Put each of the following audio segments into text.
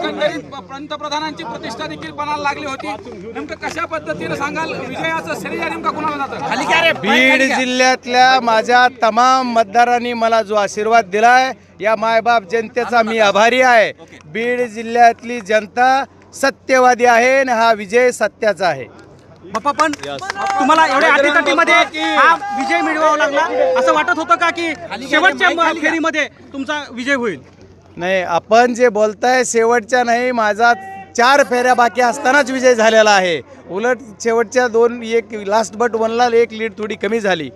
एकंदरीत पंतप्रधानांची प्रतिष्ठा देखील पणाला लागली होती। नेमकं कशा पद्धतीने सांगाल विजयाचं श्रेय नेमकं कुणाला जातं? बीड जिल्ह्यातल्या माझ्या तमाम मतदारांनी मला जो आशीर्वाद दिलाय या मायबाप जनतेचा मी आभारी आहे। बीड जिल्ह्यातली जनता सत्यवादी आहे आणि हा विजय सत्याचा आहे। बाप्पा, पण तुम्हाला एवढ्या अटीतटीमध्ये हा विजय मिळवावा लागला असं वाटत होतं का की शेवटच्या फेरीमध्ये तुमचा विजय होईल? नाही, आपण जे बोलताय शेवटच्या नाही, माझा 4 फेऱ्या बाकी असतानाच विजय झालेला आहे। उलट शेवटच्या 1 लास्ट बट 1ला 1 लीड थोडी कमी झाली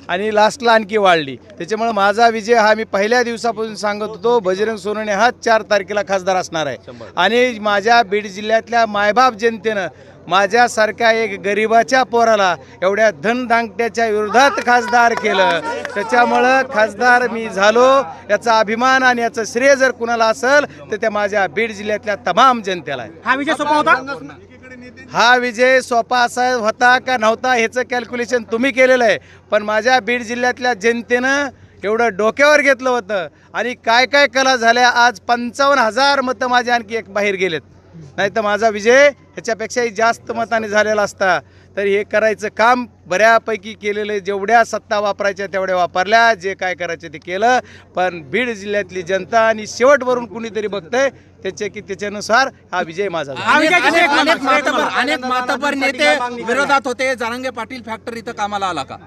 आणि लास्टला आणखी वाढली। त्याच्यामुळे माझा विजय हा मी पहिल्या दिवसापासून सांगत होतो, बजरंग सोनवणे हा 4 तारखेला खासदार असणार आहे। आणि माझ्या बीड जिल्ह्यातल्या मायबाप जनतेनं माझ्यासारख्या एक गरिबाच्या पोराला एवढ्या धनदांगट्याच्या विरोधात खासदार केलं, त्याच्यामुळं खासदार मी झालो याचा अभिमान आणि याचं श्रेय जर कुणाला असेल तर त्या माझ्या बीड जिल्ह्यातल्या तमाम जनतेला आहे। हा विजय सोपा होता? हा विजय सोपा असा होता का नव्हता ह्याचं कॅल्क्युलेशन तुम्ही केलेलं आहे, पण माझ्या बीड जिल्ह्यातल्या जनतेनं एवढं डोक्यावर घेतलं होतं आणि काय काय कला झाल्या। आज 55,000 मतं माझे आणखी एक बाहेर गेलेत, नाही तर माझा विजय ह्याच्यापेक्षाही जास्त मताने झालेला असता। तर हे करायचं काम बऱ्यापैकी केलेलं आहे, जेवढ्या सत्ता वापरायच्या तेवढ्या वापरल्या, जे काय करायचं ते केलं। पण बीड जिल्ह्यातली जनता आणि शेवटवरून कुणीतरी बघतंय त्याच्यानुसार हा विजय माझा झाला। अनेक मातबर नेते विरोधात होते, जरांगे पाटील फॅक्टरी इथं कामाला आला का?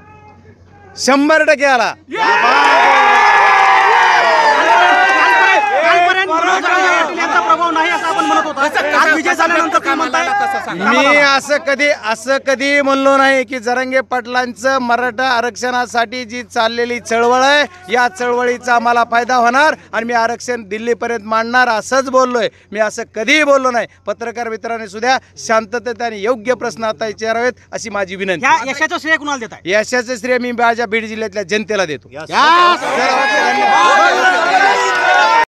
100% आला। प्रभाव नाही असं आपण म्हणत होतो, आज विजय झाल्यानंतर काय म्हणताय? मी असं कधी म्हणलो नाही की जरांगे पाटलांचं मराठा आरक्षणासाठी जी चाललेली चळवळ आहे या चळवळीचा आम्हाला फायदा होणार आणि मी आरक्षण दिल्लीपर्यंत मांडणार असंच बोललोय। मी असं कधीही बोललो नाही। पत्रकार मित्रांनी सुद्धा शांततेत आणि योग्य प्रश्न आता विचारावेत अशी माझी विनंती। यशाचं श्रेय कुणाला देताय? यशाचं श्रेय मी माझ्या बीड जिल्ह्यातल्या जनतेला देतो।